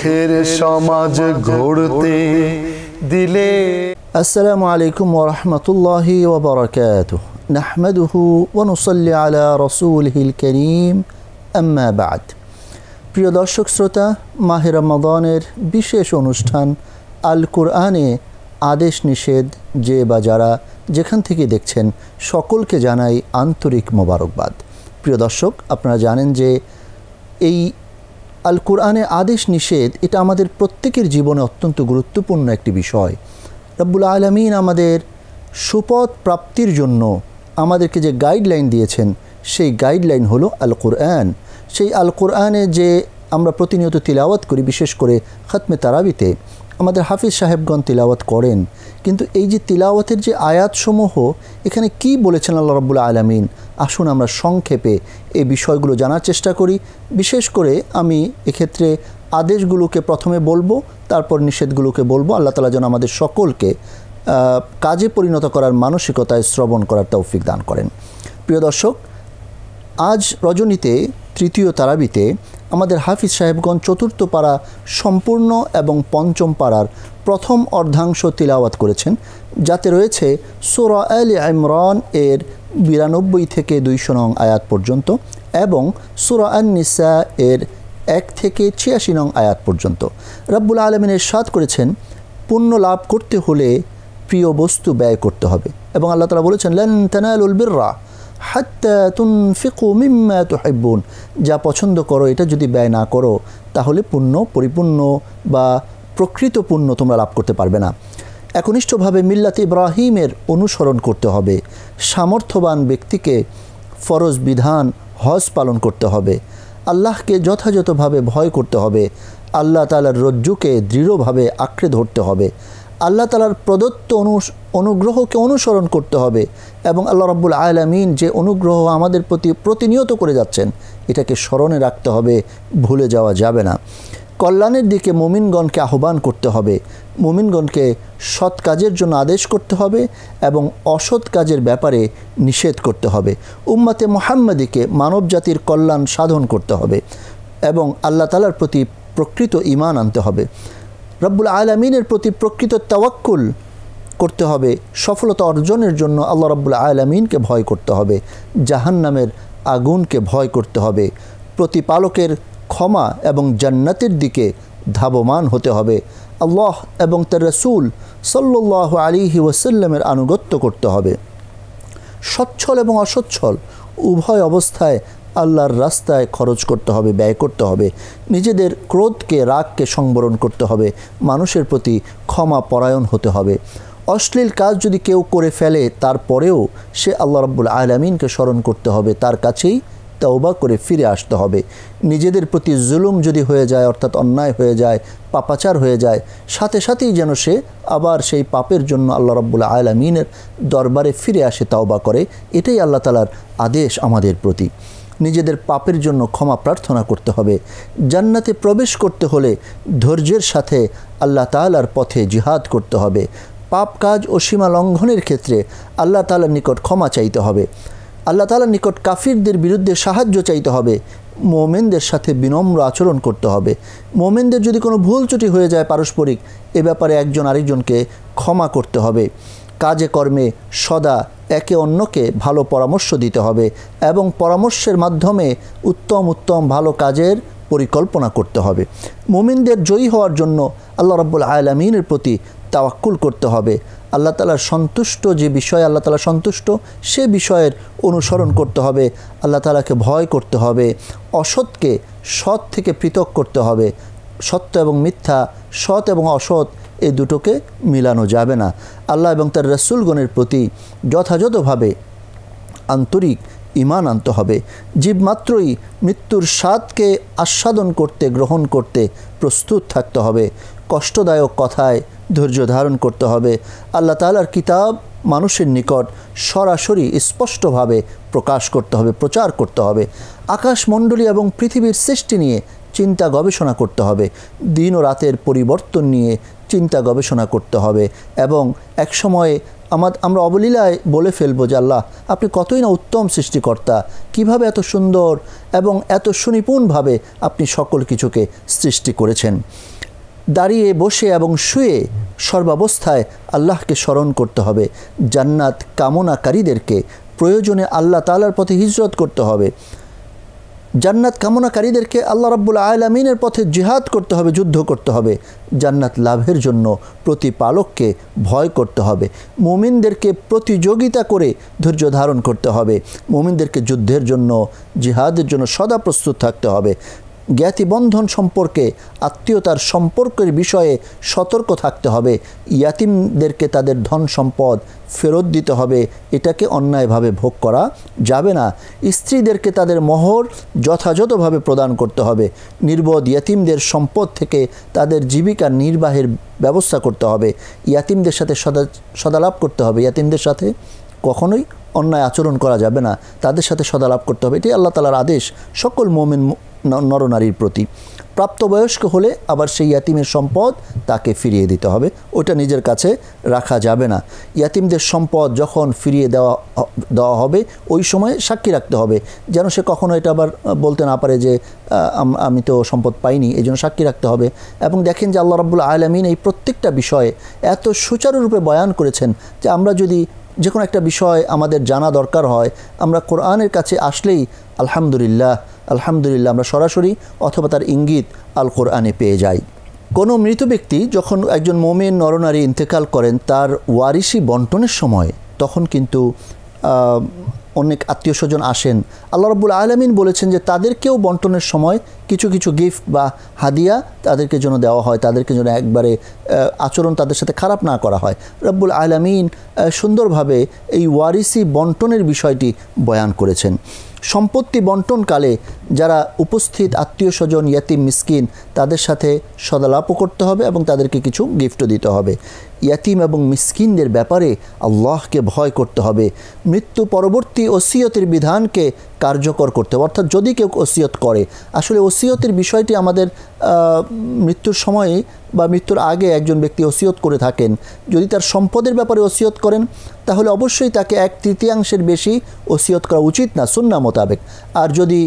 সুখের সমাজ গড়তে দিলে। আসসালামু আলাইকুম ওয়া রাহমাতুল্লাহি ওয়া বারাকাতুহু নাহমাদুহু ওয়া নুসাল্লি আলা রাসূলিহিল কারীম আম্মা বা'দ। প্রিয় দর্শক শ্রোতা, মাহে রমাদানের বিশেষ অনুষ্ঠান আল কোরআনে আদেশ নিষেধ যে বা যারা যেখান থেকে দেখছেন সকলকে জানাই আন্তরিক মোবারকবাদ। প্রিয় দর্শক, আপনারা জানেন যে এই আল কোরআনে আদেশ নিষেধ এটা আমাদের প্রত্যেকের জীবনে অত্যন্ত গুরুত্বপূর্ণ একটি বিষয়। রব্বুল আলামিন আমাদের সুপথ প্রাপ্তির জন্য আমাদেরকে যে গাইডলাইন দিয়েছেন সেই গাইডলাইন হলো আল কোরআন। সেই আল কোরআনে যে আমরা প্রতিনিয়ত তিলাওয়াত করি, বিশেষ করে খতমে তারাবিতে আমাদের হাফিজ সাহেবগণ তিলাওয়াত করেন, কিন্তু এই যে তিলাওয়াতের যে আয়াতসমূহ এখানে কি বলেছেন আল্লাহ রাব্বুল আলামিন, আসুন আমরা সংক্ষেপে এই বিষয়গুলো জানার চেষ্টা করি। বিশেষ করে আমি এক্ষেত্রে আদেশগুলোকে প্রথমে বলবো, তারপর নিষেধগুলোকে বলবো। আল্লাহ তাআলা যেন আমাদের সকলকে কাজে পরিণত করার মানসিকতায় শ্রবণ করার তৌফিক দান করেন। প্রিয় দর্শক, আজ রজনীতে তৃতীয় তারাবিতে আমাদের হাফিজ সাহেবগণ চতুর্থ পারা সম্পূর্ণ এবং পঞ্চম পারার প্রথম অর্ধাংশ তিলাওয়াত করেছেন, যাতে রয়েছে সূরা আলে ইমরান এর 92 থেকে 200 নং আয়াত পর্যন্ত এবং সূরা আন-নিসা এর 1 থেকে 86 নং আয়াত পর্যন্ত। রব্বুল আলামিন ইরশাদ করেছেন, পুণ্য লাভ করতে হলে প্রিয় বস্তু ব্যয় করতে হবে, এবং আল্লাহ তাআলা বলেছেন লান তানালুল বিররা হাত্তা তুনফিকু মিম্মা তুহিব্বুন, যা পছন্দ করো এটা যদি ব্যয় না করো তাহলে পুণ্য পরিপূর্ণ বা প্রকৃত পুণ্য তোমরা লাভ করতে পারবে না। একনিষ্ঠভাবে মিল্লাত ইব্রাহিমের অনুসরণ করতে হবে। সামর্থ্যবান ব্যক্তিকে ফরজ বিধান হজ পালন করতে হবে। আল্লাহকে যথাযথভাবে ভয় করতে হবে। আল্লাহ তাআলার রজ্জুকে দৃঢ়ভাবে আঁকড়ে ধরতে হবে। আল্লাহ তাআলার প্রদত্ত অনুগ্রহকে অনুসরণ করতে হবে, এবং আল্লাহ রাব্বুল আলামিন যে অনুগ্রহ আমাদের প্রতি প্রতিনিয়ত করে যাচ্ছেন এটাকে স্মরণে রাখতে হবে, ভুলে যাওয়া যাবে না। কল্যাণের দিকে মুমিনগণকে আহ্বান করতে হবে। মুমিনগণকে সৎ কাজের জন্য আদেশ করতে হবে এবং অসৎ কাজের ব্যাপারে নিষেধ করতে হবে। উম্মতে মুহাম্মাদিকে মানব জাতির কল্যাণ সাধন করতে হবে এবং আল্লাহ তাআলার প্রতি প্রকৃত ঈমান আনতে হবে। রব্বুল আলামিনের প্রতি প্রকৃত তাওয়াক্কুল করতে হবে। সফলতা অর্জনের জন্য আল্লাহ রব্বুল আলামিনকে ভয় করতে হবে। জাহান্নামের আগুনকে ভয় করতে হবে। প্রতিপালকের ক্ষমা এবং জান্নাতের দিকে ধাবমান হতে হবে। আল্লাহ এবং তার রাসূল সাল্লাল্লাহু আলাইহি ওয়াসাল্লামের আনুগত্য করতে হবে। সচ্ছল এবং অসচ্ছল উভয় অবস্থায় আল্লাহর রাস্তায় খরচ করতে হবে, ব্যয় করতে হবে। নিজেদের ক্রোধকে, রাগকে সংবরণ করতে হবে। মানুষের প্রতি ক্ষমা পরায়ণ হতে হবে। অশ্লীল কাজ যদি কেউ করে ফেলে তারপরেও সে আল্লাহ রাব্বুল আলামিনকে স্মরণ করতে হবে, তার কাছেই তওবা করে ফিরে আসতে হবে। নিজেদের প্রতি জুলুম যদি হয়ে যায়, অর্থাৎ অন্যায় হয়ে যায়, পাপাচার হয়ে যায়, সাথে সাথেই যেন সে আবার সেই পাপের জন্য আল্লাহ রাব্বুল আলামিনের দরবারে ফিরে আসে, তওবা করে। এটাই আল্লাহ তাআলার আদেশ আমাদের প্রতি। নিজেদের পাপের জন্য ক্ষমা প্রার্থনা করতে হবে। জান্নাতে প্রবেশ করতে হলে ধৈর্যের সাথে আল্লাহ তাআলার পথে জিহাদ করতে হবে। পাপ কাজ ও সীমা লঙ্ঘনের ক্ষেত্রে আল্লাহ তাআলার নিকট ক্ষমা চাইতে হবে। আল্লাহ তাআলার নিকট কাফিরদের বিরুদ্ধে সাহায্য চাইতে হবে। মুমিনদের সাথে বিনম্র আচরণ করতে হবে। মুমিনদের যদি কোনো ভুল ত্রুটি হয়ে যায় পারস্পরিক, এ ব্যাপারে একজন আরেকজনকে ক্ষমা করতে হবে। কাজে কর্মে সদা একে অন্যকে ভালো পরামর্শ দিতে হবে এবং পরামর্শের মাধ্যমে উত্তম ভালো কাজের পরিকল্পনা করতে হবে। মুমিনদের জয়ী হওয়ার জন্য আল্লাহ রাব্বুল আলামিনের প্রতি তাওয়াক্কুল করতে হবে। আল্লাহ তাআলার সন্তুষ্ট যে বিষয়ে আল্লাহ তাআলা সন্তুষ্ট সে বিষয়ের অনুসরণ করতে হবে। আল্লাহ তাআলাকে ভয় করতে হবে। অসৎকে সৎ থেকে পৃথক করতে হবে। সত্য এবং মিথ্যা, সৎ এবং অসৎ এই দুটোকে মিলানো যাবে না। আল্লাহ এবং তার রাসূলগণের প্রতি যথাযথভাবে আন্তরিক ঈমান আনতে হবে। জীব মাত্রই মৃত্যুর স্বাদকে আস্বাদন করতে, গ্রহণ করতে প্রস্তুত থাকতে হবে। কষ্টদায়ক কথায় ধৈর্য ধারণ করতে হবে। আল্লাহ তাআলার কিতাব মানুষের নিকট সরাসরি স্পষ্টভাবে প্রকাশ করতে হবে, প্রচার করতে হবে। আকাশমণ্ডলী এবং পৃথিবীর সৃষ্টি নিয়ে চিন্তা গবেষণা করতে হবে, দিন ও রাতের পরিবর্তন নিয়ে চিন্তা গবেষণা করতে হবে। এবং এক সময়ে আমরা অবলীলায় বলে ফেলবো যে আল্লাহ আপনি কতই না উত্তম সৃষ্টিকর্তা, কিভাবে এত সুন্দর এবং এত সুনিপুণভাবে আপনি সকল কিছুকে সৃষ্টি করেছেন। দাঁড়িয়ে বসে এবং শুয়ে সর্বাবস্থায় আল্লাহকে স্মরণ করতে হবে। জান্নাত কামনাকারীদেরকে প্রয়োজনে আল্লাহ তাআলার পথে হিজরত করতে হবে। জান্নাত কামনাকারীদেরকে আল্লাহ রাব্বুল আলামিনের পথে জিহাদ করতে হবে, যুদ্ধ করতে হবে। জান্নাত লাভের জন্য প্রতিপালককে ভয় করতে হবে। মুমিনদেরকে প্রতিযোগিতা করে ধৈর্য ধারণ করতে হবে। মুমিনদেরকে যুদ্ধের জন্য, জিহাদের জন্য সদা প্রস্তুত থাকতে হবে। জ্ঞাতিবন্ধন সম্পর্কে, আত্মীয়তার সম্পর্কের বিষয়ে সতর্ক থাকতে হবে। ইয়াতিমদেরকে তাদের ধন সম্পদ ফেরত দিতে হবে, এটাকে অন্যায়ভাবে ভোগ করা যাবে না। স্ত্রীদেরকে তাদের মোহর যথাযথভাবে প্রদান করতে হবে। নির্বোধ ইয়াতিমদের সম্পদ থেকে তাদের জীবিকা নির্বাহের ব্যবস্থা করতে হবে। ইয়াতিমদের সাথে সদালাপ করতে হবে। ইয়াতিমদের সাথে কখনোই অন্যায় আচরণ করা যাবে না, তাদের সাথে সদালাপ করতে হবে। এটি আল্লাহ তাআলার আদেশ সকল মুমিন নরনারীর প্রতি। প্রাপ্তবয়স্ক হলে আবার সেই ইয়াতিমের সম্পদ তাকে ফিরিয়ে দিতে হবে, ওটা নিজের কাছে রাখা যাবে না। ইয়াতিমদের সম্পদ যখন ফিরিয়ে দেওয়া হবে ওই সময় সাক্ষী রাখতে হবে, যেন সে কখনো এটা আবার বলতে না পারে যে আমি তো সম্পদ পাইনি, এই জন্য সাক্ষী রাখতে হবে। এবং দেখেন যে আল্লাহ রাব্বুল আলামিন এই প্রত্যেকটা বিষয়ে এত সুচারুরূপে বয়ান করেছেন যে আমরা যদি যে কোনো একটা বিষয় আমাদের জানা দরকার হয়, আমরা কোরআনের কাছে আসলেই আলহামদুলিল্লাহ আলহামদুলিল্লাহ আমরা সরাসরি অথবা তার ইঙ্গিত আল কোরআনে পেয়ে যাই। কোনো মৃত ব্যক্তি যখন একজন মুমিন নরনারী ইন্তেকাল করেন, তার ওয়ারিশি বন্টনের সময় তখন কিন্তু অনেক আত্মীয় স্বজন আসেন। আল্লাহ রাব্বুল আলামিন বলেছেন যে তাদেরকেও বন্টনের সময় কিছু কিছু গিফট বা হাদিয়া তাদেরকে যেন দেওয়া হয়, তাদেরকে যেন একবারে আচরণ তাদের সাথে খারাপ না করা হয়। রাব্বুল আলামিন সুন্দরভাবে এই ওয়ারিসি বন্টনের বিষয়টি বয়ান করেছেন। সম্পত্তি বন্টনকালে যারা উপস্থিত আত্মীয় স্বজন, ইয়াতিম, মিসকিন, তাদের সাথে সদালাপও করতে হবে এবং তাদেরকে কিছু গিফটও দিতে হবে। ইয়াতিম এবং মিসকিনদের ব্যাপারে আল্লাহকে ভয় করতে হবে। মৃত্যু পরবর্তী ওসিয়তের বিধানকে কার্যকর করতে হবে। অর্থাৎ যদি কেউ ওসিয়ত করে, আসলে ওসিয়তের বিষয়টি আমাদের মৃত্যুর সময়ে বা মৃত্যুর আগে একজন ব্যক্তি ওসিয়ত করে থাকেন, যদি তার সম্পদের ব্যাপারে ওসিয়ত করেন তাহলে অবশ্যই তাকে 1/3 বেশি ওসিয়ত করা উচিত না সুন্নাহ মোতাবেক। আর যদি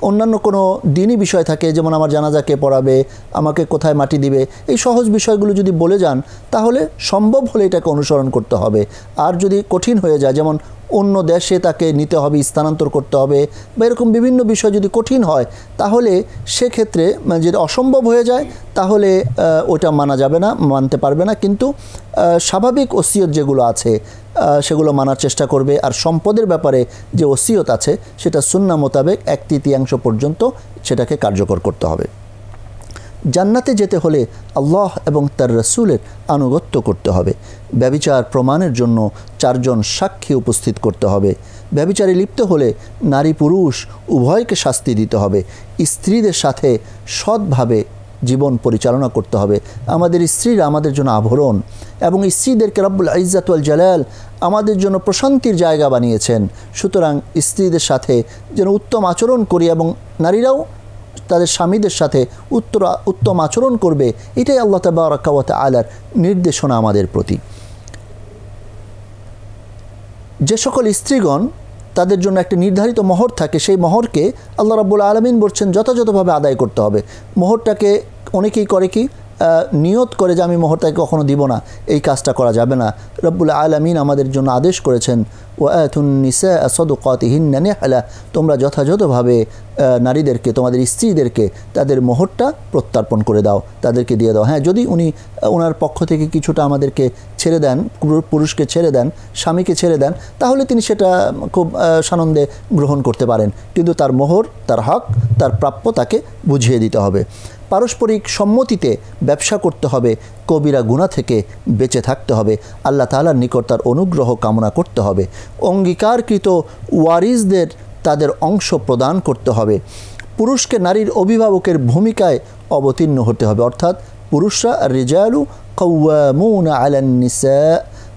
অন্যান্য কোনো দিনই বিষয় থাকে, যেমন আমার জানাজা কে পড়াবে, আমাকে কোথায় মাটি দিবে, এই সহজ বিষয়গুলো যদি বলে যান তাহলে সম্ভব হলে এটাকে অনুসরণ করতে হবে। আর যদি কঠিন হয়ে যায়, যেমন অন্য দেশে তাকে নিতে হবে, স্থানান্তর করতে হবে, বা এরকম বিভিন্ন বিষয় যদি কঠিন হয় তাহলে সেক্ষেত্রে যদি অসম্ভব হয়ে যায় তাহলে ওটা মানা যাবে না, মানতে পারবে না। কিন্তু স্বাভাবিক ওসিয়ত যেগুলো আছে সেগুলো মানার চেষ্টা করবে। আর সম্পদের ব্যাপারে যে ওসিয়ত আছে সেটা সুন্নাহ মোতাবেক 1/3 পর্যন্ত সেটাকে কার্যকর করতে হবে। জান্নাতে যেতে হলে আল্লাহ এবং তার রাসূলের আনুগত্য করতে হবে। ব্যভিচার প্রমাণের জন্য 4 জন সাক্ষী উপস্থিত করতে হবে। ব্যভিচারে লিপ্ত হলে নারী পুরুষ উভয়কে শাস্তি দিতে হবে। স্ত্রীদের সাথে সৎভাবে জীবন পরিচালনা করতে হবে। আমাদের স্ত্রীরা আমাদের জন্য আভরণ, এবং স্ত্রীদেরকে রব্বুল ইজ্জাত ওয়াল জালাল আমাদের জন্য প্রশান্তির জায়গা বানিয়েছেন। সুতরাং স্ত্রীদের সাথে যেন উত্তম আচরণ করি এবং নারীরাও তাদের স্বামীদের সাথে উত্তম আচরণ করবে, এটাই আল্লাহ তাবারাকা ওয়া তাআলার নির্দেশনা আমাদের প্রতি। যে সকল স্ত্রীগণ তাদের জন্য একটা নির্ধারিত মোহর থাকে, সেই মোহরকে আল্লাহ রাব্বুল আলামিন বলছেন যথাযথভাবে আদায় করতে হবে। মোহরটাকে অনেকেই করে কি নিয়ত করে যে আমি মোহরটাকে কখনো দিব না, এই কাজটা করা যাবে না। রব্বুল আলামিন আমাদের জন্য আদেশ করেছেন ওয়াআতুন নিসাআ সাদুকাতিহিন্না নিহলা, তোমরা যথাযথভাবে নারীদেরকে, তোমাদের স্ত্রীদেরকে তাদের মোহরটা প্রত্যর্পণ করে দাও, তাদেরকে দিয়ে দাও। হ্যাঁ, যদি ওনার পক্ষ থেকে কিছুটা আমাদেরকে ছেড়ে দেন, পুরুষকে ছেড়ে দেন, স্বামীকে ছেড়ে দেন, তাহলে তিনি সেটা খুব সানন্দে গ্রহণ করতে পারেন। কিন্তু তার মোহর, তার হক, তার প্রাপ্য তাকে বুঝিয়ে দিতে হবে। পারস্পরিক সম্মতিতে ব্যবসা করতে হবে। কবিরা গুনাহ থেকে বেঁচে থাকতে হবে। আল্লাহ তাআলার নিকট তার অনুগ্রহ কামনা করতে হবে। অঙ্গীকারকৃত ওয়ারিসদের তাদের অংশ প্রদান করতে হবে। পুরুষকে নারীর অভিভাবকের ভূমিকায় অবতীর্ণ হতে হবে। অর্থাৎ পুরুষরা রিজালু কাওয়ামুনা আলান নিসা,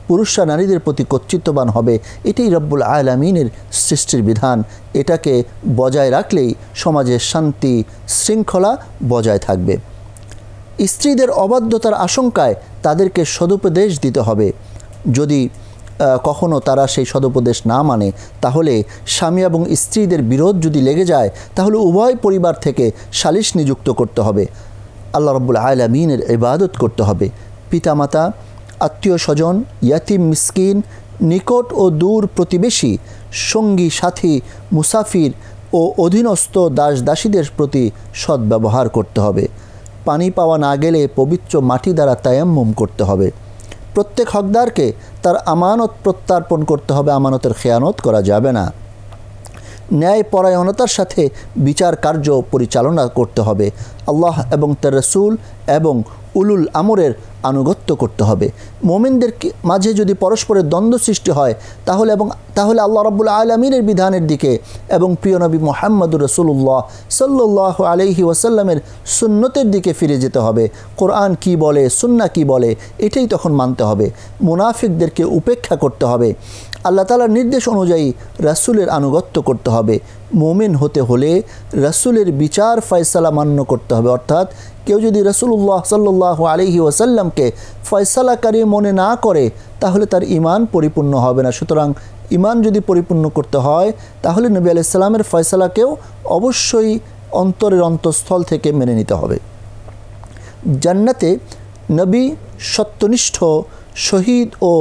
পুরুষরা নারীদের প্রতি কর্তৃত্ববান হবে। এটাই রব্বুল আলামিনের সৃষ্টির বিধান। এটাকে বজায় রাখলেই সমাজের শান্তি শৃঙ্খলা বজায় থাকবে। স্ত্রীদের অবাধ্যতার আশঙ্কায় তাদেরকে সদুপদেশ দিতে হবে। যদি কখনো তারা সেই সদুপদেশ না মানে, তাহলে স্বামী এবং স্ত্রীদের বিরোধ যদি লেগে যায়, তাহলে উভয় পরিবার থেকে সালিশ নিযুক্ত করতে হবে। আল্লাহ রাব্বুল আলামিনের ইবাদত করতে হবে। পিতামাতা, আত্মীয় স্বজন, ইয়াতিম মিসকিন, নিকট ও দূর প্রতিবেশী, সঙ্গী সাথী, মুসাফির ও অধীনস্থ দাস দাসীদের প্রতি সদ্ব্যবহার করতে হবে। পানি পাওয়া না গেলে পবিত্র মাটি দ্বারা তায়াম্মুম করতে হবে। প্রত্যেক হকদারকে তার আমানত প্রত্যার্পণ করতে হবে। আমানতের খেয়ানত করা যাবে না। ন্যায় পরায়ণতার সাথে বিচার কার্য পরিচালনা করতে হবে। আল্লাহ এবং তার রসুল এবং উলুল আমরের আনুগত্য করতে হবে। মোমিনদের মাঝে যদি পরস্পরের দ্বন্দ্ব সৃষ্টি হয়, তাহলে আল্লাহ রাব্বুল আলামিনের বিধানের দিকে এবং প্রিয় নবী মুহাম্মদুর রাসূলুল্লাহ সাল্লাল্লাহু আলাইহি ওয়াসাল্লামের সুন্নতের দিকে ফিরে যেতে হবে। কোরআন কি বলে, সুন্নাহ কি বলে, এটাই তখন মানতে হবে। মুনাফিকদেরকে উপেক্ষা করতে হবে। আল্লাহ তাআলার নির্দেশ অনুযায়ী রাসূলের আনুগত্য করতে হবে। মুমিন হতে হলে রাসূলের বিচার ফয়সালা মান্য করতে হবে। অর্থাৎ কেউ যদি রাসূলুল্লাহ সাল্লাল্লাহু আলাইহি ওয়াসাল্লামকে ফয়সালাকারী মনে না করে, তাহলে তার ঈমান পরিপূর্ণ হবে না। সুতরাং ঈমান যদি পরিপূর্ণ করতে হয়, তাহলে নবী আলাইহিস সালামের ফয়সালাকেও অবশ্যই অন্তরের অন্তঃস্থল থেকে মেনে নিতে হবে। জান্নাতে নবী সত্যনিষ্ঠ, শহীদ ও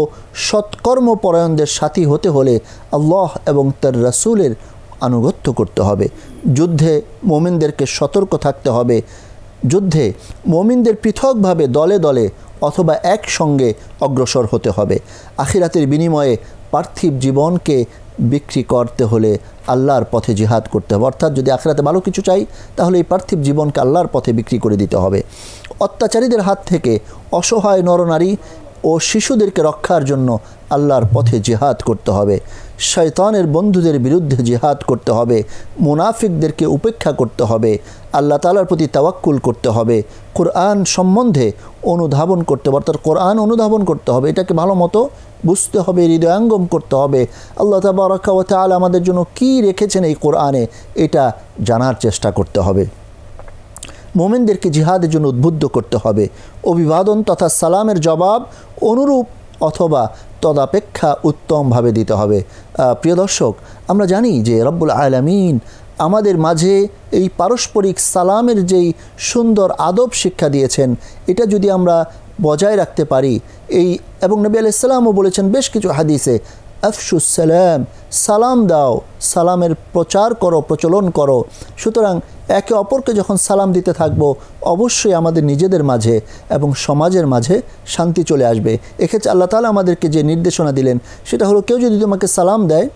সৎকর্মপরায়ণদের সাথী হতে হলে আল্লাহ এবং তার রাসূলের আনুগত্য করতে হবে। যুদ্ধে মুমিনদেরকে সতর্ক থাকতে হবে। যুদ্ধে মুমিনদের পৃথকভাবে দলে দলে অথবা একসঙ্গে অগ্রসর হতে হবে। আখিরাতের বিনিময়ে পার্থিব জীবনকে বিক্রি করতে হলে আল্লাহর পথে জিহাদ করতে হবে। অর্থাৎ যদি আখিরাতে ভালো কিছু চাই, তাহলে এই পার্থিব জীবনকে আল্লাহর পথে বিক্রি করে দিতে হবে। অত্যাচারীদের হাত থেকে অসহায় নরনারী ও শিশুদেরকে রক্ষার জন্য আল্লাহর পথে জিহাদ করতে হবে। শয়তানের বন্ধুদের বিরুদ্ধে জিহাদ করতে হবে। মুনাফিকদেরকে উপেক্ষা করতে হবে। আল্লাহ তাআলার প্রতি তাওয়াক্কুল করতে হবে। কোরআন সম্বন্ধে অনুধাবন করতে হবে। অর্থাৎ কোরআন অনুধাবন করতে হবে। এটাকে ভালো মতো বুঝতে হবে, হৃদয়ঙ্গম করতে হবে। আল্লাহ তাবারাকা ওয়া তাআলা আমাদের জন্য কী রেখেছেন এই কোরআনে, এটা জানার চেষ্টা করতে হবে। মোমেনদেরকে জিহাদের জন্য উদ্বুদ্ধ করতে হবে। অভিবাদন তথা সালামের জবাব অনুরূপ অথবা তদাপেক্ষা উত্তমভাবে দিতে হবে। প্রিয় দর্শক, আমরা জানি যে রব্বুল আলামিন আমাদের মাঝে এই পারস্পরিক সালামের যেই সুন্দর আদব শিক্ষা দিয়েছেন, এটা যদি আমরা বজায় রাখতে পারি, এবং নবী আলাইহিস সালামও বলেছেন বেশ কিছু হাদিসে, আফশুস সালাম, সালাম দাও, সালামের প্রচার করো, প্রচলন করো। সুতরাং একে অপরকে যখন সালাম দিতে থাকব, অবশ্যই আমাদের নিজেদের মাঝে এবং সমাজের মাঝে শান্তি চলে আসবে। এক্ষেত্রে আল্লাহ তাআলা আমাদেরকে যে নির্দেশনা দিলেন, সেটা হলো কেউ যদি তোমাকে সালাম দেয়,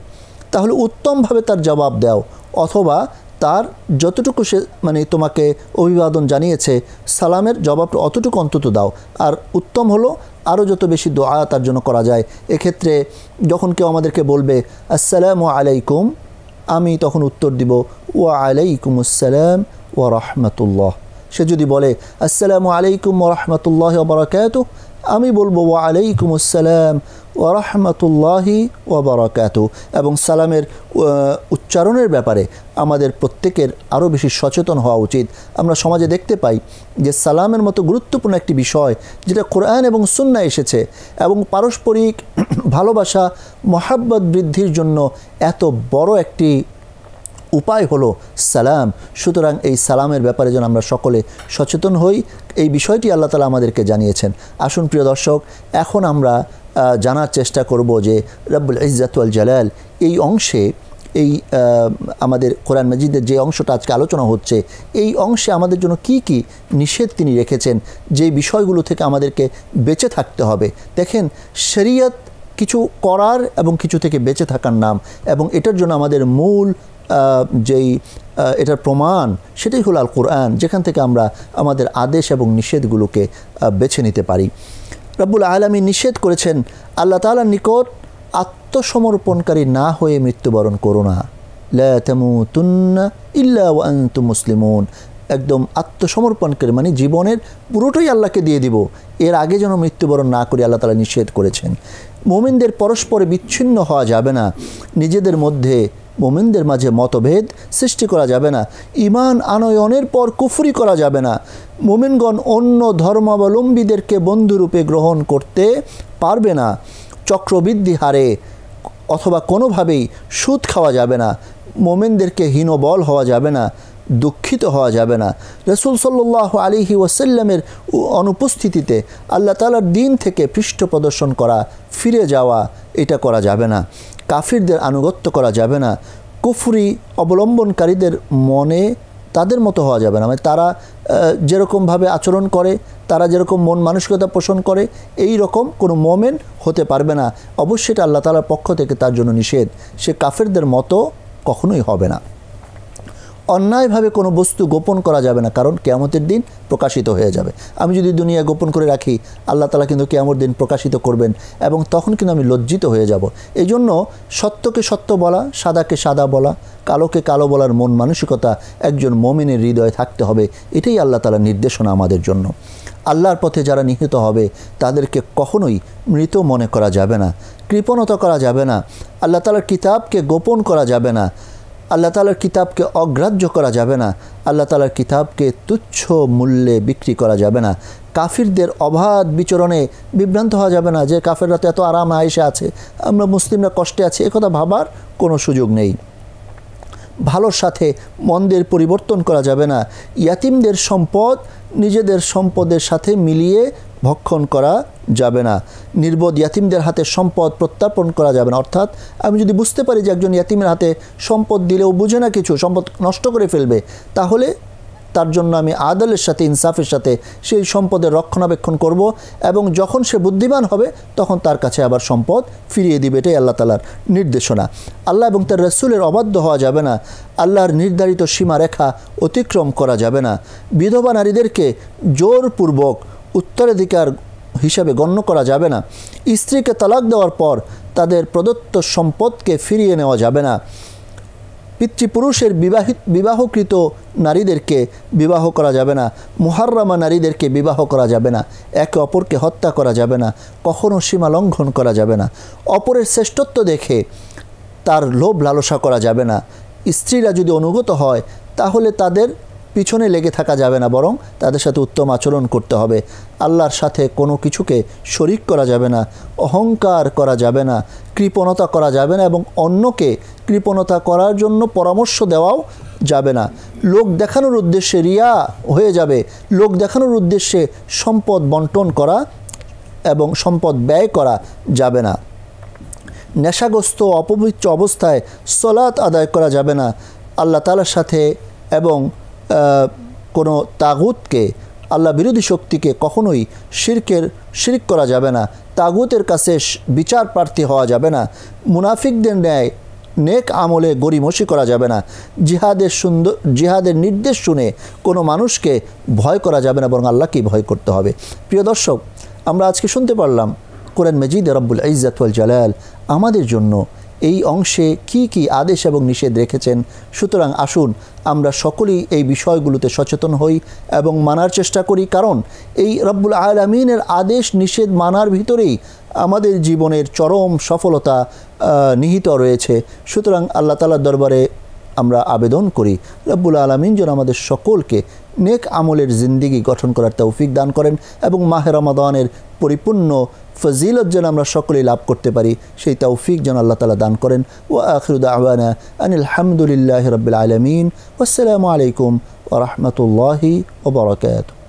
তাহলে উত্তমভাবে তার জবাব দাও, অথবা তার যতটুকু সে তোমাকে অভিবাদন জানিয়েছে, সালামের জবাবটা অতটুকু অন্তত দাও। আর উত্তম হলো আরও যত বেশি দোয়া তার জন্য করা যায়। এক্ষেত্রে যখন কেউ আমাদেরকে বলবে আসসালামু আলাইকুম, আমি তখন উত্তর দিব ওয়া আলাইকুমুস সালাম ওয়া রাহমাতুল্লাহ। সে যদি বলে আসসালামু আলাইকুম ওয়া রাহমাতুল্লাহি ওয়া বারাকাতুহু, আমি বলবো ওয়া আলাইকুমুস সালাম ওয়া রাহমাতুল্লাহি ওয়া বারাকাতুহু। এবং সালামের উচ্চারণের ব্যাপারে আমাদের প্রত্যেকের আরও বেশি সচেতন হওয়া উচিত। আমরা সমাজে দেখতে পাই যে সালামের মতো গুরুত্বপূর্ণ একটি বিষয়, যেটা কোরআন এবং সুন্নাহ এসেছে, এবং পারস্পরিক ভালোবাসা মহাব্বত বৃদ্ধির জন্য এত বড় একটি উপায় হলো সালাম। সুতরাং এই সালামের ব্যাপারে যেন আমরা সকলে সচেতন হই, এই বিষয়টি আল্লাহ তাআলা আমাদেরকে জানিয়েছেন। আসুন প্রিয় দর্শক, এখন আমরা জানার চেষ্টা করব যে রব্বুল ইজ্জত ওয়াল জালাল এই অংশে, এই আমাদের কোরআন মাজিদের যে অংশটা আজকে আলোচনা হচ্ছে, এই অংশে আমাদের জন্য কি কি নিষেধ তিনি রেখেছেন, যে বিষয়গুলো থেকে আমাদেরকে বেঁচে থাকতে হবে। দেখেন, শরীয়ত কিছু করার এবং কিছু থেকে বেঁচে থাকার নাম, এবং এটার জন্য আমাদের মূল যেই এটার প্রমাণ, সেটাই হলো আল কোরআন, যেখান থেকে আমরা আমাদের আদেশ এবং নিষেধগুলোকে বেছে নিতে পারি। রব্বুল আলামিন নিষেধ করেছেন, আল্লাহ তাআলার নিকট আত্মসমর্পণকারী না হয়ে মৃত্যুবরণ করো না, লা তামুতুন্না ইল্লা ওয়া আনতুম মুসলিমুন। একদম আত্মসমর্পণকারী মানে জীবনের পুরোটাই আল্লাহকে দিয়ে দিব, এর আগে যেন মৃত্যুবরণ না করি, আল্লাহ তাআলা নিষেধ করেছেন। মুমিনদের পরস্পরে বিচ্ছিন্ন হওয়া যাবে না, নিজেদের মধ্যে মুমিনদের মাঝে মতভেদ সৃষ্টি করা যাবে না, ঈমান আনয়নের পর কুফরি করা যাবে না, মুমিনগণ অন্য ধর্মাবলম্বীদেরকে বন্ধুরূপে গ্রহণ করতে পারবে না, চক্রবৃদ্ধি হারে অথবা কোনোভাবেই সুদ খাওয়া যাবে না, মুমিনদেরকে হীনবল হওয়া যাবে না, দুঃখিত হওয়া যাবে না। রাসূল সাল্লাল্লাহু আলাইহি ওয়াসাল্লামের অনুপস্থিতিতে আল্লাহ তাআলার দিন থেকে পৃষ্ঠ প্রদর্শন করা, ফিরে যাওয়া, এটা করা যাবে না। কাফিরদের আনুগত্য করা যাবে না, কুফরি অবলম্বনকারীদের মনে তাদের মতো হওয়া যাবে না, মানে তারা যেরকমভাবে আচরণ করে, তারা যেরকম মন মানসিকতা পোষণ করে, এই রকম কোনো মোমেন হতে পারবে না। অবশ্যই এটা আল্লাহ তাআলার পক্ষ থেকে তার জন্য নিষেধ, সে কাফেরদের মতো কখনোই হবে না। অন্যায়ভাবে কোনো বস্তু গোপন করা যাবে না, কারণ কিয়ামতের দিন প্রকাশিত হয়ে যাবে। আমি যদি দুনিয়া গোপন করে রাখি, আল্লাহ তাআলা কিন্তু কিয়ামতের দিন প্রকাশিত করবেন এবং তখন কিন্তু আমি লজ্জিত হয়ে যাব। এই জন্য সত্যকে সত্য বলা, সাদাকে সাদা বলা, কালোকে কালো বলার মন মানসিকতা একজন মুমিনের হৃদয়ে থাকতে হবে। এটাই আল্লাহ তাআলার নির্দেশনা আমাদের জন্য। আল্লাহর পথে যারা নিহত হবে তাদেরকে কখনোই মৃত মনে করা যাবে না, কৃপণতা করা যাবে না, আল্লাহ তাআলার কিতাবকে গোপন করা যাবে না, আল্লাহ তাআলার কিতাবকে অগ্রাহ্য করা যাবে না, আল্লাহ তাআলার কিতাবকে তুচ্ছ মূল্যে বিক্রি করা যাবে না, কাফিরদের অবাধ বিচরণে বিভ্রান্ত হওয়া যাবে না যে কাফেররা তো এত আরাম আয়েশে আছে, আমরা মুসলিমরা কষ্টে আছি, একথা ভাবার কোনো সুযোগ নেই। ভালোর সাথে মন্দের পরিবর্তন করা যাবে না, ইয়াতিমদের সম্পদ নিজেদের সম্পদের সাথে মিলিয়ে ভক্ষণ করা যাবে না, নির্বোধ ইয়াতিমদের হাতে সম্পদ প্রত্যার্পণ করা যাবে না। অর্থাৎ আমি যদি বুঝতে পারি যে একজন ইয়াতিমের হাতে সম্পদ দিলেও বুঝে না কিছু, সম্পদ নষ্ট করে ফেলবে, তাহলে তার জন্য আমি আদলের সাথে, ইনসাফের সাথে সেই সম্পদের রক্ষণাবেক্ষণ করব এবং যখন সে বুদ্ধিমান হবে তখন তার কাছে আবার সম্পদ ফিরিয়ে দিবে। এটাই আল্লাহ তাআলার নির্দেশনা। আল্লাহ এবং তার রাসূলের অবাধ্য হওয়া যাবে না, আল্লাহর নির্ধারিত সীমারেখা অতিক্রম করা যাবে না, বিধবা নারীদেরকে জোরপূর্বক উত্তরাধিকার হিসাবে গণ্য করা যাবে না, স্ত্রীকে তালাক দেওয়ার পর তাদের প্রদত্ত সম্পদকে ফিরিয়ে নেওয়া যাবে না, পিতৃপুরুষের বিবাহকৃত নারীদেরকে বিবাহ করা যাবে না, মুহাররামা নারীদেরকে বিবাহ করা যাবে না, একে অপরকে হত্যা করা যাবে না, কখনও সীমা লঙ্ঘন করা যাবে না, অপরের শ্রেষ্ঠত্ব দেখে তার লোভ লালসা করা যাবে না, স্ত্রীরা যদি অনুগত হয় তাহলে তাদের পিছনে লেগে থাকা যাবে না, বরং তাদের সাথে উত্তম আচরণ করতে হবে, আল্লাহর সাথে কোনো কিছুকে শরিক করা যাবে না, অহংকার করা যাবে না, কৃপণতা করা যাবে না এবং অন্যকে কৃপণতা করার জন্য পরামর্শ দেওয়াও যাবে না, লোক দেখানোর উদ্দেশ্যে রিয়া হয়ে যাবে, লোক দেখানোর উদ্দেশ্যে সম্পদ বন্টন করা এবং সম্পদ ব্যয় করা যাবে না, নেশাগ্রস্ত অপবিত্র অবস্থায় সালাত আদায় করা যাবে না, আল্লাহ তাআলার সাথে এবং কোনো তাগুতকে, আল্লাহ বিরোধী শক্তিকে কখনোই শিরক করা যাবে না, তাগুতের কাছে বিচার প্রার্থী হওয়া যাবে না, মুনাফিকদের ন্যায় নেক আমলে গড়িমসি করা যাবে না, জিহাদের নির্দেশ শুনে কোনো মানুষকে ভয় করা যাবে না, বরং আল্লাহকেই ভয় করতে হবে। প্রিয় দর্শক, আমরা আজকে শুনতে পারলাম কোরআন মাজিদে রব্বুল ইজ্জত ওয়াল জালাল আমাদের জন্য এই অংশে কি কি আদেশ এবং নিষেধ রেখেছেন। সুতরাং আসুন আমরা সকলেই এই বিষয়গুলোতে সচেতন হই এবং মানার চেষ্টা করি, কারণ এই রব্বুল আলামিনের আদেশ নিষেধ মানার ভিতরেই আমাদের জীবনের চরম সফলতা নিহিত রয়েছে। সুতরাং আল্লাহ তাআলার দরবারে আমরা আবেদন করি রব্বুল আলামিন যেন আমাদের সকলকে নেক আমলের জিন্দেগি গঠন করার তৌফিক দান করেন এবং মাহে রমাদানের পরিপূর্ণ ফজিলত যেন আমরা সকলেই লাভ করতে পারি, সেই তৌফিক যেন আল্লাহ তাআলা দান করেন। ওয়া আখিরু দাওয়ানা আনিল হামদুলিল্লাহি রাব্বিল আলামিন। ওয়াসসালামু আলাইকুম ওয়া রাহমাতুল্লাহি ওয়া বারাকাতুহু।